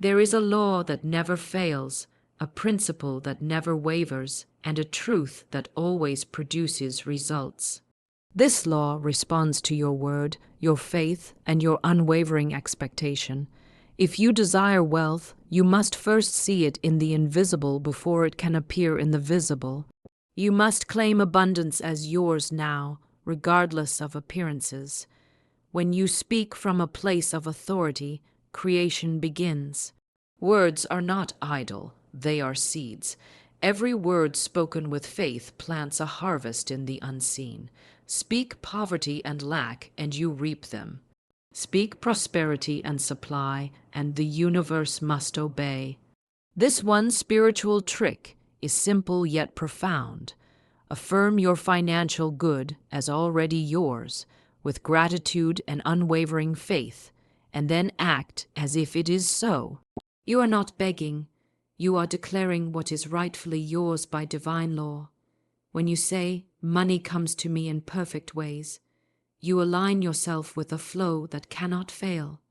There is a law that never fails, a principle that never wavers, and a truth that always produces results. This law responds to your word, your faith, and your unwavering expectation. If you desire wealth, you must first see it in the invisible before it can appear in the visible. You must claim abundance as yours now, regardless of appearances. When you speak from a place of authority, creation begins. Words are not idle, they are seeds. Every word spoken with faith plants a harvest in the unseen. Speak poverty and lack, and you reap them. Speak prosperity and supply, and the universe must obey. This one spiritual trick is simple yet profound. Affirm your financial good as already yours, with gratitude and unwavering faith, and then act as if it is so. You are not begging, you are declaring what is rightfully yours by divine law. When you say, "Money comes to me in perfect ways," you align yourself with a flow that cannot fail.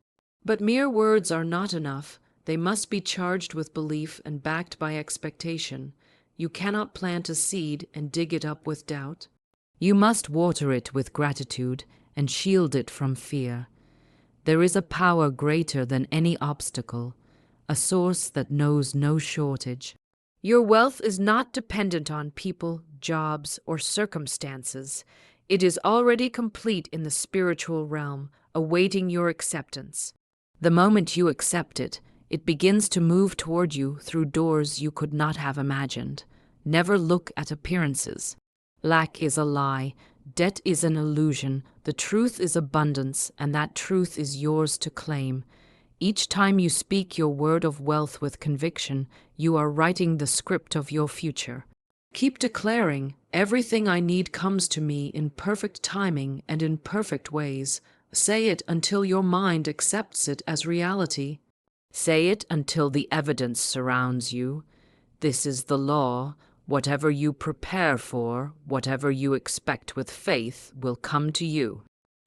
But mere words are not enough. They must be charged with belief and backed by expectation. You cannot plant a seed and dig it up with doubt. You must water it with gratitude and shield it from fear. There is a power greater than any obstacle, a source that knows no shortage. Your wealth is not dependent on people, jobs, or circumstances. It is already complete in the spiritual realm, awaiting your acceptance. The moment you accept it, it begins to move toward you through doors you could not have imagined. Never look at appearances. Lack is a lie. Debt is an illusion. The truth is abundance, and that truth is yours to claim. Each time you speak your word of wealth with conviction, you are writing the script of your future. Keep declaring, "Everything I need comes to me in perfect timing and in perfect ways." Say it until your mind accepts it as reality. Say it until the evidence surrounds you. This is the law. Whatever you prepare for, whatever you expect with faith, will come to you.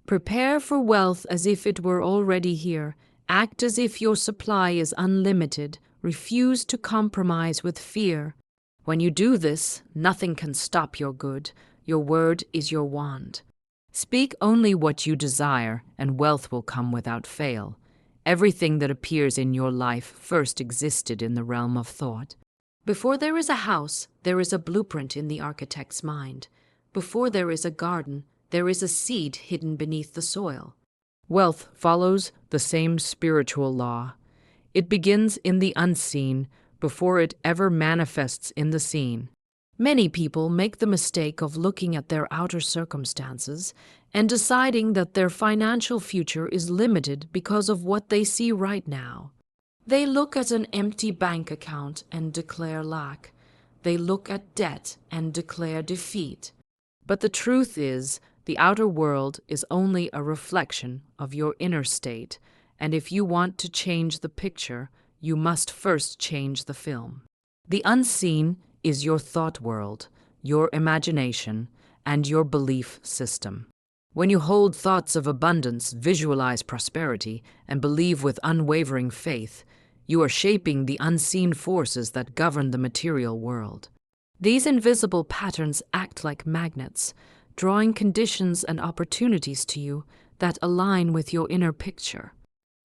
Prepare for wealth as if it were already here. Act as if your supply is unlimited. Refuse to compromise with fear. When you do this, nothing can stop your good. Your word is your wand. Speak only what you desire, and wealth will come without fail. Everything that appears in your life first existed in the realm of thought. Before there is a house, there is a blueprint in the architect's mind. Before there is a garden, there is a seed hidden beneath the soil. Wealth follows the same spiritual law. It begins in the unseen before it ever manifests in the seen. Many people make the mistake of looking at their outer circumstances and deciding that their financial future is limited because of what they see right now. They look at an empty bank account and declare lack. They look at debt and declare defeat. But the truth is, the outer world is only a reflection of your inner state, and if you want to change the picture, you must first change the film. The unseen is your thought world, your imagination, and your belief system. When you hold thoughts of abundance, visualize prosperity, and believe with unwavering faith, you are shaping the unseen forces that govern the material world. These invisible patterns act like magnets, drawing conditions and opportunities to you that align with your inner picture.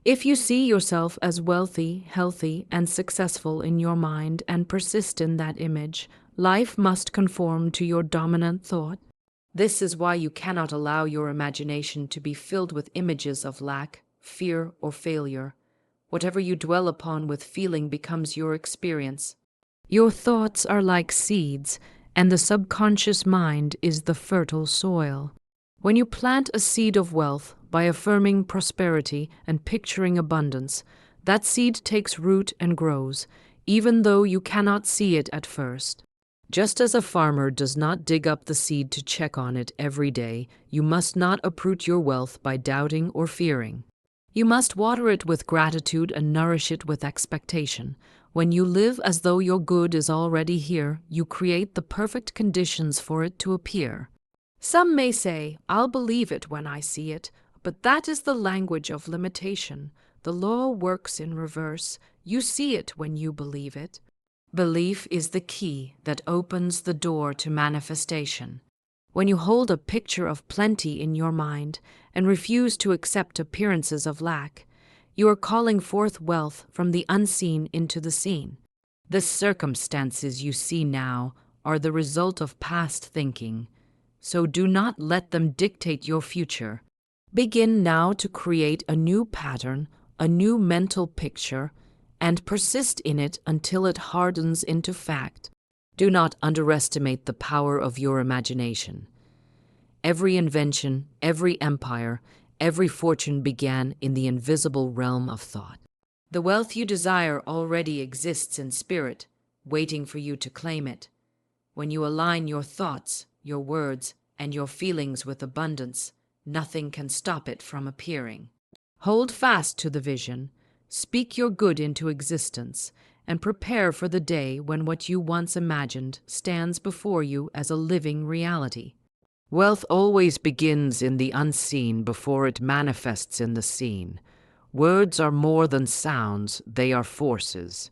If you see yourself as wealthy, healthy, and successful in your mind and persist in that image, life must conform to your dominant thought. This is why you cannot allow your imagination to be filled with images of lack, fear, or failure. Whatever you dwell upon with feeling becomes your experience. Your thoughts are like seeds, and the subconscious mind is the fertile soil. When you plant a seed of wealth by affirming prosperity and picturing abundance, that seed takes root and grows, even though you cannot see it at first. Just as a farmer does not dig up the seed to check on it every day, you must not uproot your wealth by doubting or fearing. You must water it with gratitude and nourish it with expectation. When you live as though your good is already here, you create the perfect conditions for it to appear. Some may say, "I'll believe it when I see it," but that is the language of limitation. The law works in reverse. You see it when you believe it. Belief is the key that opens the door to manifestation. When you hold a picture of plenty in your mind and refuse to accept appearances of lack, you are calling forth wealth from the unseen into the seen. The circumstances you see now are the result of past thinking, so do not let them dictate your future. Begin now to create a new pattern, a new mental picture, and persist in it until it hardens into fact. Do not underestimate the power of your imagination. Every invention, every empire, every fortune began in the invisible realm of thought. The wealth you desire already exists in spirit, waiting for you to claim it. When you align your thoughts, your words, and your feelings with abundance, nothing can stop it from appearing. Hold fast to the vision, speak your good into existence, and prepare for the day when what you once imagined stands before you as a living reality. Wealth always begins in the unseen before it manifests in the seen. Words are more than sounds, they are forces.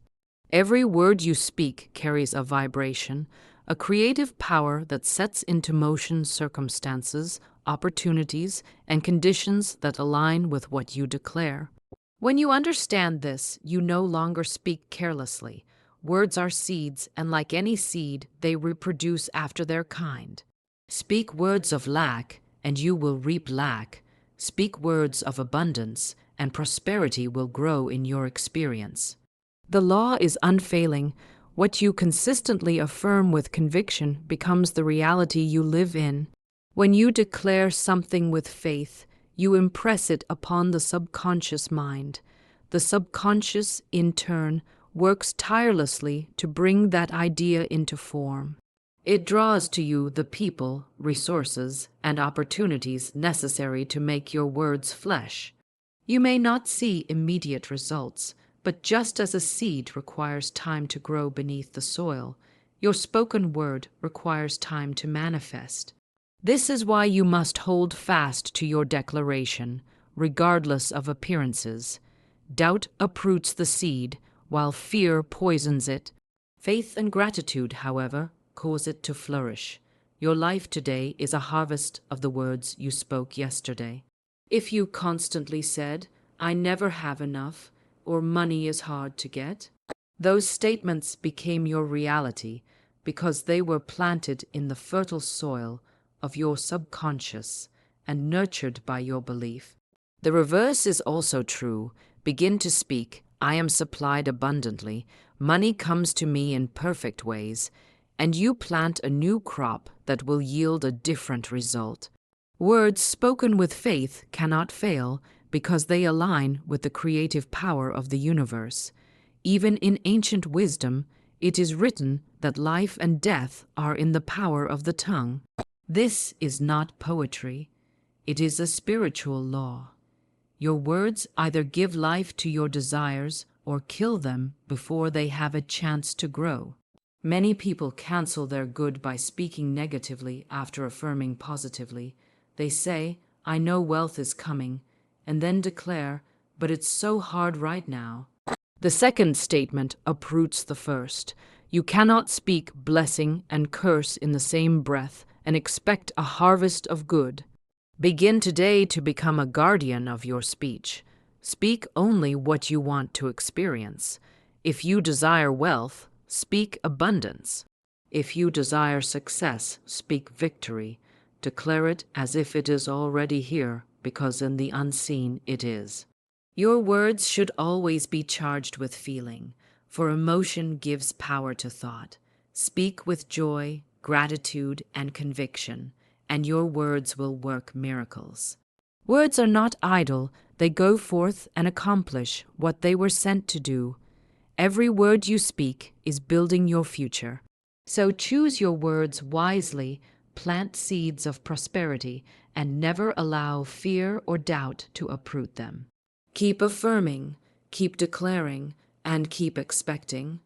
Every word you speak carries a vibration, a creative power that sets into motion circumstances, opportunities, and conditions that align with what you declare. When you understand this, you no longer speak carelessly. Words are seeds, and like any seed, they reproduce after their kind. Speak words of lack, and you will reap lack. Speak words of abundance, and prosperity will grow in your experience. The law is unfailing. What you consistently affirm with conviction becomes the reality you live in. When you declare something with faith, you impress it upon the subconscious mind. The subconscious, in turn, works tirelessly to bring that idea into form. It draws to you the people, resources, and opportunities necessary to make your words flesh. You may not see immediate results, but just as a seed requires time to grow beneath the soil, your spoken word requires time to manifest. This is why you must hold fast to your declaration, regardless of appearances. Doubt uproots the seed, while fear poisons it. Faith and gratitude, however, cause it to flourish. Your life today is a harvest of the words you spoke yesterday. If you constantly said, "I never have enough," or "money is hard to get," those statements became your reality because they were planted in the fertile soil of your subconscious and nurtured by your belief. The reverse is also true. Begin to speak, "I am supplied abundantly, money comes to me in perfect ways," and you plant a new crop that will yield a different result. Words spoken with faith cannot fail because they align with the creative power of the universe. Even in ancient wisdom, it is written that life and death are in the power of the tongue. This is not poetry. It is a spiritual law. Your words either give life to your desires or kill them before they have a chance to grow. Many people cancel their good by speaking negatively after affirming positively. They say, "I know wealth is coming," and then declare, "But it's so hard right now." The second statement uproots the first. You cannot speak blessing and curse in the same breath and expect a harvest of good. Begin today to become a guardian of your speech. Speak only what you want to experience. If you desire wealth, speak abundance. If you desire success, speak victory. Declare it as if it is already here, because in the unseen it is. Your words should always be charged with feeling, for emotion gives power to thought. Speak with joy, gratitude, and conviction, and your words will work miracles. Words are not idle, they go forth and accomplish what they were sent to do. Every word you speak is building your future. So choose your words wisely, plant seeds of prosperity, and never allow fear or doubt to uproot them. Keep affirming, keep declaring, and keep expecting.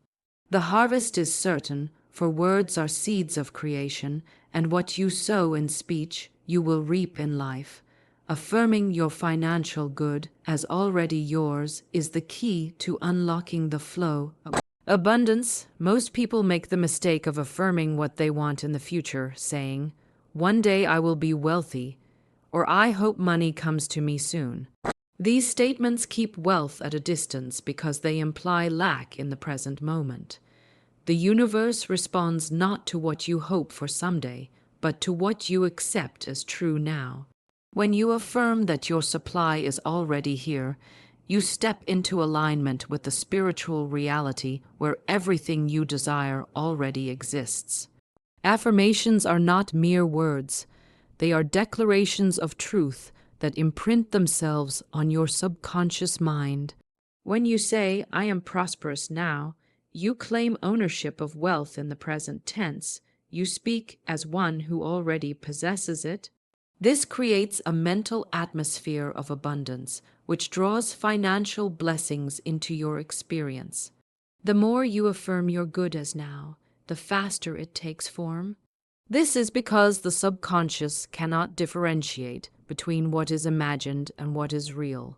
The harvest is certain, for words are seeds of creation, and what you sow in speech, you will reap in life. Affirming your financial good as already yours is the key to unlocking the flow of abundance. Most people make the mistake of affirming what they want in the future, saying, "One day I will be wealthy," or "I hope money comes to me soon." These statements keep wealth at a distance because they imply lack in the present moment. The universe responds not to what you hope for someday, but to what you accept as true now. When you affirm that your supply is already here, you step into alignment with the spiritual reality where everything you desire already exists. Affirmations are not mere words. They are declarations of truth that imprint themselves on your subconscious mind. When you say, "I am prosperous now," you claim ownership of wealth in the present tense. You speak as one who already possesses it. This creates a mental atmosphere of abundance, which draws financial blessings into your experience. The more you affirm your good as now, the faster it takes form. This is because the subconscious cannot differentiate between what is imagined and what is real.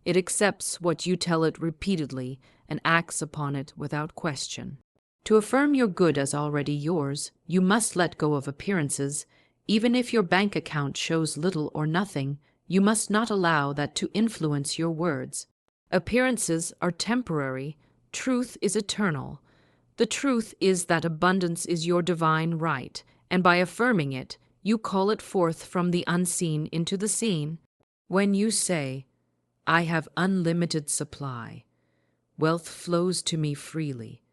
It accepts what you tell it repeatedly and acts upon it without question. To affirm your good as already yours, you must let go of appearances. Even if your bank account shows little or nothing, you must not allow that to influence your words. Appearances are temporary. Truth is eternal. The truth is that abundance is your divine right, and by affirming it, you call it forth from the unseen into the seen. When you say, "I have unlimited supply," wealth flows to me freely.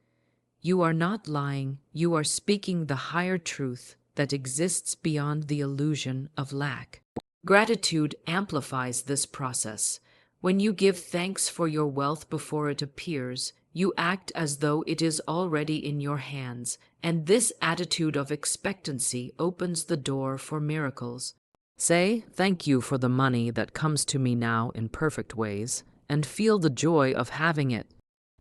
You are not lying, you are speaking the higher truth that exists beyond the illusion of lack. Gratitude amplifies this process. When you give thanks for your wealth before it appears, you act as though it is already in your hands, and this attitude of expectancy opens the door for miracles. Say, "Thank you for the money that comes to me now in perfect ways," and feel the joy of having it.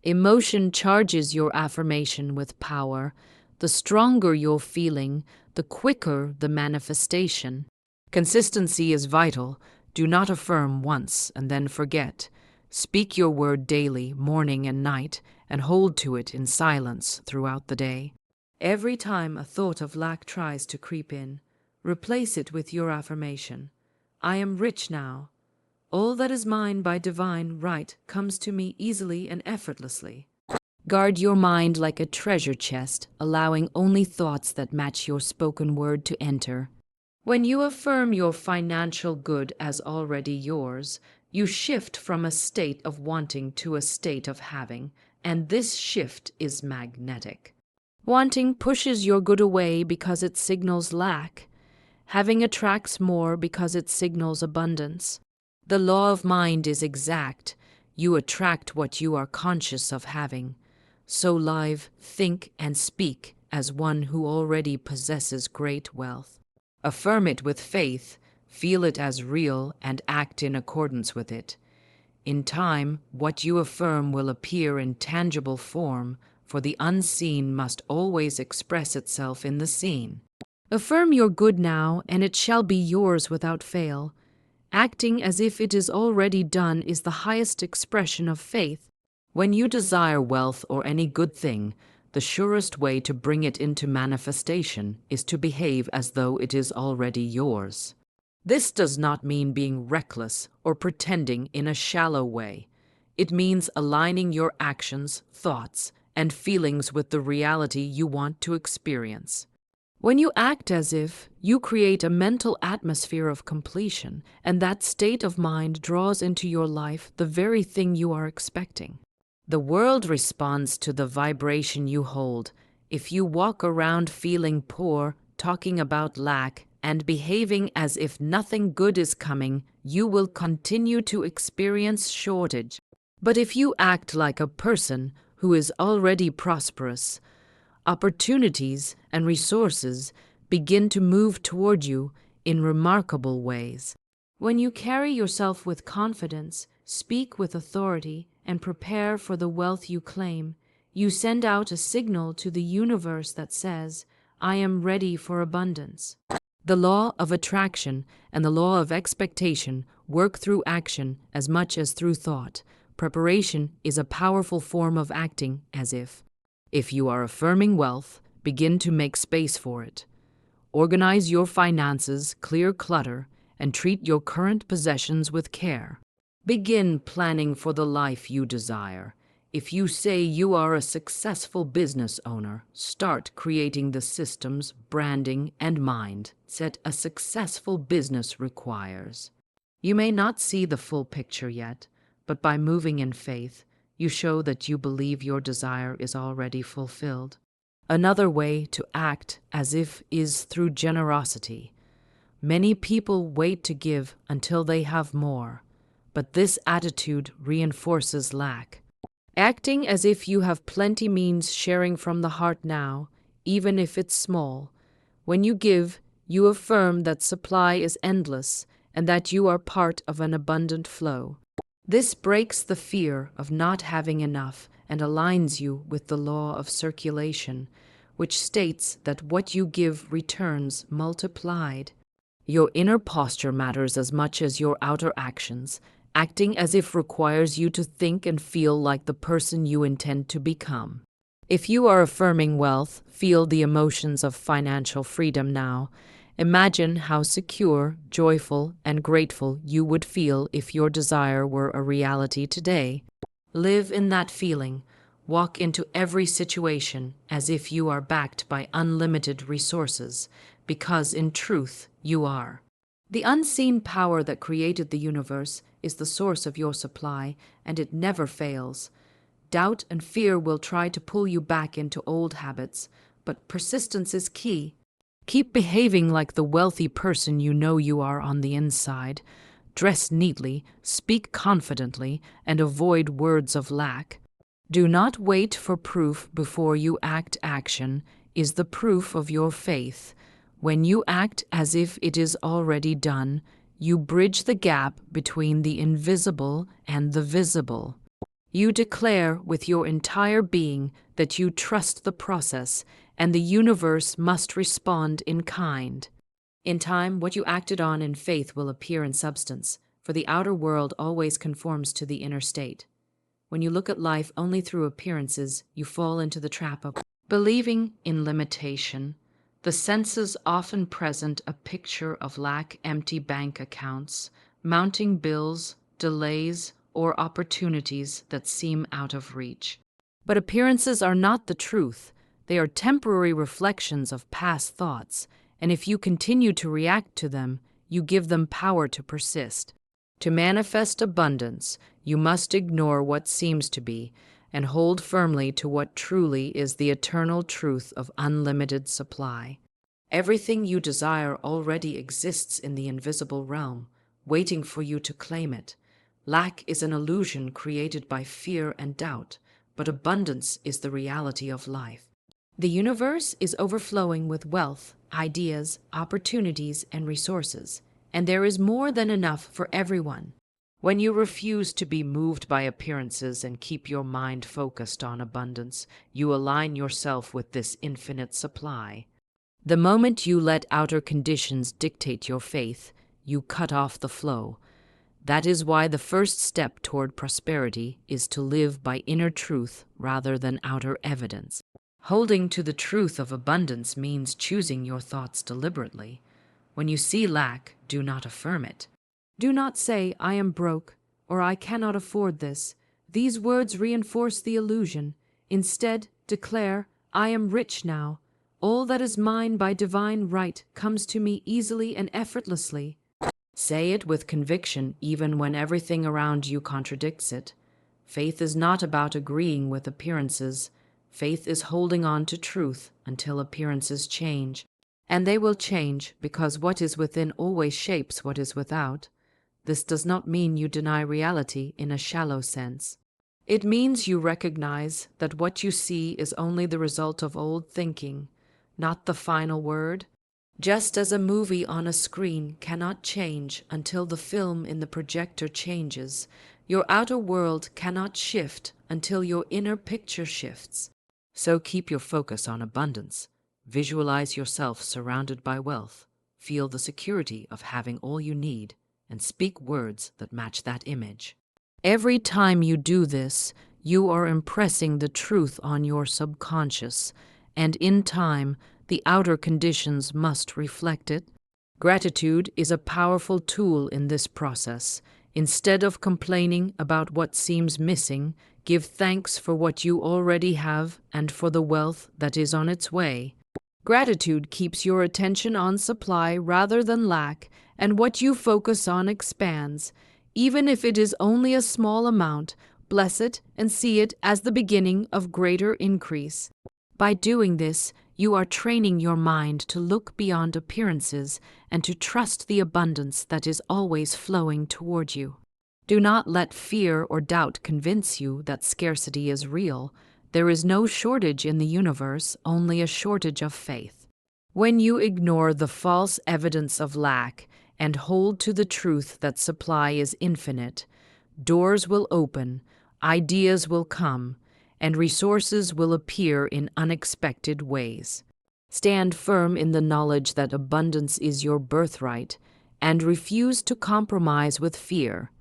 Emotion charges your affirmation with power. The stronger your feeling, the quicker the manifestation. Consistency is vital. Do not affirm once and then forget. Speak your word daily, morning and night, and hold to it in silence throughout the day. Every time a thought of lack tries to creep in, replace it with your affirmation. "I am rich now. All that is mine by divine right comes to me easily and effortlessly." Guard your mind like a treasure chest, allowing only thoughts that match your spoken word to enter. When you affirm your financial good as already yours, you shift from a state of wanting to a state of having, and this shift is magnetic. Wanting pushes your good away because it signals lack. Having attracts more because it signals abundance. The law of mind is exact. You attract what you are conscious of having. So live, think, and speak as one who already possesses great wealth. Affirm it with faith, feel it as real, and act in accordance with it. In time, what you affirm will appear in tangible form, for the unseen must always express itself in the seen. Affirm your good now, and it shall be yours without fail. Acting as if it is already done is the highest expression of faith. When you desire wealth or any good thing, the surest way to bring it into manifestation is to behave as though it is already yours. This does not mean being reckless or pretending in a shallow way. It means aligning your actions, thoughts, and feelings with the reality you want to experience. When you act as if, you create a mental atmosphere of completion, and that state of mind draws into your life the very thing you are expecting. The world responds to the vibration you hold. If you walk around feeling poor, talking about lack, and behaving as if nothing good is coming, you will continue to experience shortage. But if you act like a person who is already prosperous, opportunities and resources begin to move toward you in remarkable ways. When you carry yourself with confidence, speak with authority, and prepare for the wealth you claim, you send out a signal to the universe that says, "I am ready for abundance." The law of attraction and the law of expectation work through action as much as through thought. Preparation is a powerful form of acting as if. If you are affirming wealth, begin to make space for it. Organize your finances, clear clutter, and treat your current possessions with care. Begin planning for the life you desire. If you say you are a successful business owner, start creating the systems, branding, and mindset a successful business requires. You may not see the full picture yet, but by moving in faith, you show that you believe your desire is already fulfilled. Another way to act as if is through generosity. Many people wait to give until they have more, but this attitude reinforces lack. Acting as if you have plenty means sharing from the heart now, even if it's small. When you give, you affirm that supply is endless and that you are part of an abundant flow. This breaks the fear of not having enough and aligns you with the law of circulation, which states that what you give returns multiplied. Your inner posture matters as much as your outer actions. Acting as if requires you to think and feel like the person you intend to become. If you are affirming wealth, feel the emotions of financial freedom now. Imagine how secure, joyful, and grateful you would feel if your desire were a reality today. Live in that feeling. Walk into every situation as if you are backed by unlimited resources, because in truth you are. The unseen power that created the universe is the source of your supply, and it never fails. Doubt and fear will try to pull you back into old habits, but persistence is key. Keep behaving like the wealthy person you know you are on the inside. Dress neatly, speak confidently, and avoid words of lack. Do not wait for proof before you act. Action is the proof of your faith. When you act as if it is already done, you bridge the gap between the invisible and the visible. You declare with your entire being that you trust the process, and the universe must respond in kind. In time, what you acted on in faith will appear in substance, for the outer world always conforms to the inner state. When you look at life only through appearances, you fall into the trap of believing in limitation. The senses often present a picture of lack, empty bank accounts, mounting bills, delays, or opportunities that seem out of reach. But appearances are not the truth. They are temporary reflections of past thoughts, and if you continue to react to them, you give them power to persist. To manifest abundance, you must ignore what seems to be and hold firmly to what truly is the eternal truth of unlimited supply. Everything you desire already exists in the invisible realm, waiting for you to claim it. Lack is an illusion created by fear and doubt, but abundance is the reality of life. The universe is overflowing with wealth, ideas, opportunities, and resources, and there is more than enough for everyone. When you refuse to be moved by appearances and keep your mind focused on abundance, you align yourself with this infinite supply. The moment you let outer conditions dictate your faith, you cut off the flow. That is why the first step toward prosperity is to live by inner truth rather than outer evidence. Holding to the truth of abundance means choosing your thoughts deliberately. When you see lack, do not affirm it. Do not say, "I am broke," or "I cannot afford this." These words reinforce the illusion. Instead, declare, "I am rich now. All that is mine by divine right comes to me easily and effortlessly." Say it with conviction even when everything around you contradicts it. Faith is not about agreeing with appearances. Faith is holding on to truth until appearances change. And they will change because what is within always shapes what is without. This does not mean you deny reality in a shallow sense. It means you recognize that what you see is only the result of old thinking, not the final word. Just as a movie on a screen cannot change until the film in the projector changes, your outer world cannot shift until your inner picture shifts. So keep your focus on abundance. Visualize yourself surrounded by wealth. feel the security of having all you need, and speak words that match that image. Every time you do this, you are impressing the truth on your subconscious, and in time, the outer conditions must reflect it. Gratitude is a powerful tool in this process. Instead of complaining about what seems missing, give thanks for what you already have and for the wealth that is on its way. Gratitude keeps your attention on supply rather than lack, and what you focus on expands. Even if it is only a small amount, bless it and see it as the beginning of greater increase. By doing this, you are training your mind to look beyond appearances and to trust the abundance that is always flowing toward you. Do not let fear or doubt convince you that scarcity is real. There is no shortage in the universe, only a shortage of faith. When you ignore the false evidence of lack and hold to the truth that supply is infinite, doors will open, ideas will come, and resources will appear in unexpected ways. Stand firm in the knowledge that abundance is your birthright, and refuse to compromise with fear.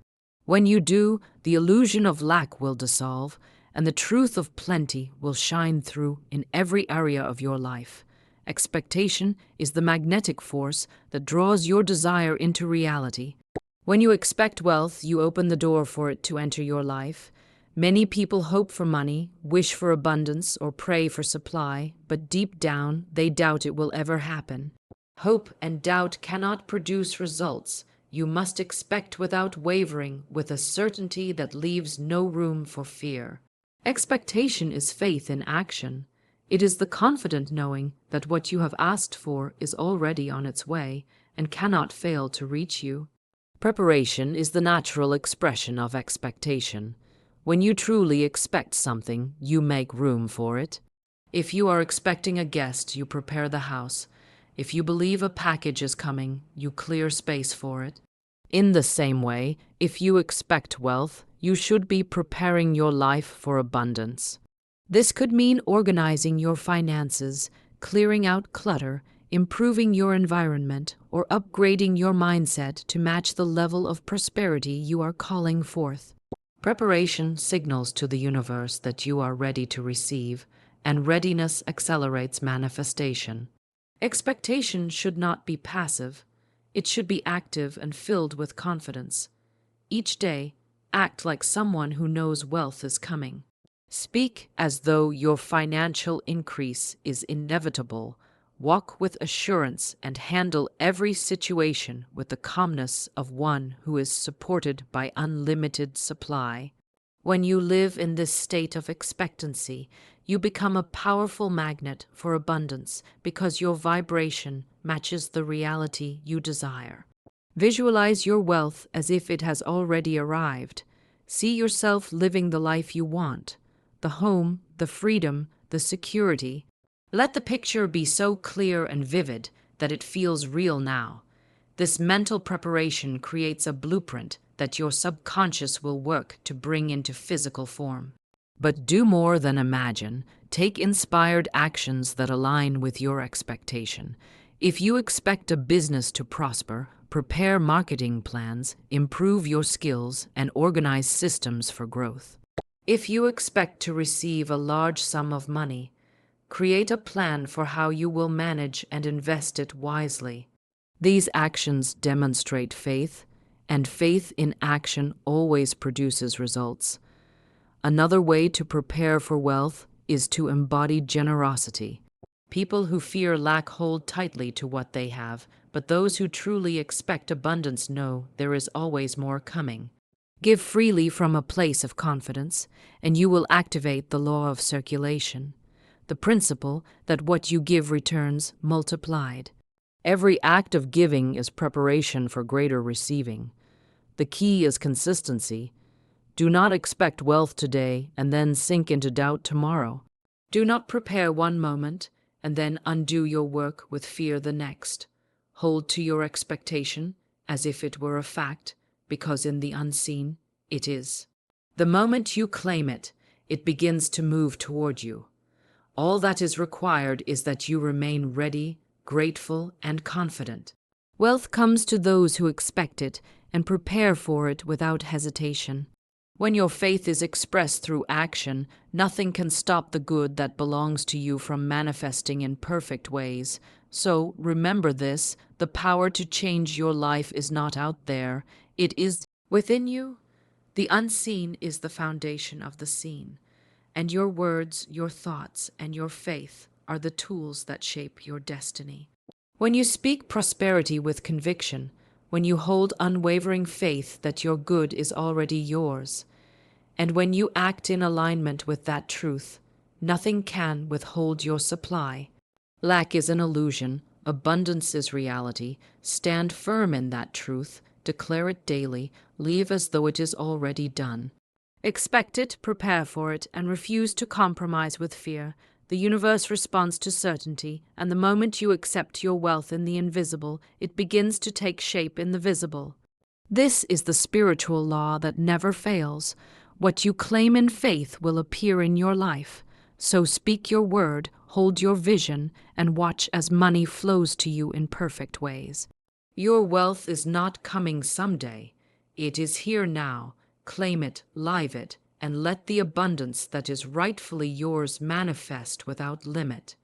When you do, the illusion of lack will dissolve, and the truth of plenty will shine through in every area of your life. Expectation is the magnetic force that draws your desire into reality. When you expect wealth, you open the door for it to enter your life. Many people hope for money, wish for abundance, or pray for supply, but deep down, they doubt it will ever happen. Hope and doubt cannot produce results. You must expect without wavering, with a certainty that leaves no room for fear. Expectation is faith in action. It is the confident knowing that what you have asked for is already on its way and cannot fail to reach you. Preparation is the natural expression of expectation. When you truly expect something, you make room for it. If you are expecting a guest, you prepare the house. If you believe a package is coming, you clear space for it. In the same way, if you expect wealth, you should be preparing your life for abundance. This could mean organizing your finances, clearing out clutter, improving your environment, or upgrading your mindset to match the level of prosperity you are calling forth. Preparation signals to the universe that you are ready to receive, and readiness accelerates manifestation. Expectation should not be passive. It should be active and filled with confidence. Each day, act like someone who knows wealth is coming. Speak as though your financial increase is inevitable. Walk with assurance and handle every situation with the calmness of one who is supported by unlimited supply. When you live in this state of expectancy, you become a powerful magnet for abundance because your vibration matches the reality you desire. Visualize your wealth as if it has already arrived. See yourself living the life you want, the home, the freedom, the security. Let the picture be so clear and vivid that it feels real now. This mental preparation creates a blueprint that your subconscious will work to bring into physical form. But do more than imagine. Take inspired actions that align with your expectation. If you expect a business to prosper, prepare marketing plans, improve your skills, and organize systems for growth. If you expect to receive a large sum of money, create a plan for how you will manage and invest it wisely. These actions demonstrate faith, and faith in action always produces results. Another way to prepare for wealth is to embody generosity. People who fear lack hold tightly to what they have, but those who truly expect abundance know there is always more coming. Give freely from a place of confidence, and you will activate the law of circulation, the principle that what you give returns multiplied. Every act of giving is preparation for greater receiving. The key is consistency. Do not expect wealth today and then sink into doubt tomorrow. Do not prepare one moment and then undo your work with fear the next. Hold to your expectation as if it were a fact, because in the unseen, it is. The moment you claim it, it begins to move toward you. All that is required is that you remain ready, grateful, and confident. Wealth comes to those who expect it and prepare for it without hesitation. When your faith is expressed through action, nothing can stop the good that belongs to you from manifesting in perfect ways. So, remember this: the power to change your life is not out there, it is within you. The unseen is the foundation of the seen, and your words, your thoughts, and your faith are the tools that shape your destiny. When you speak prosperity with conviction, when you hold unwavering faith that your good is already yours, and when you act in alignment with that truth, nothing can withhold your supply. Lack is an illusion, abundance is reality. Stand firm in that truth, declare it daily, live as though it is already done. Expect it, prepare for it, and refuse to compromise with fear. The universe responds to certainty, and the moment you accept your wealth in the invisible, it begins to take shape in the visible. This is the spiritual law that never fails. What you claim in faith will appear in your life. So speak your word, hold your vision, and watch as money flows to you in perfect ways. Your wealth is not coming someday. It is here now. Claim it, live it, and let the abundance that is rightfully yours manifest without limit.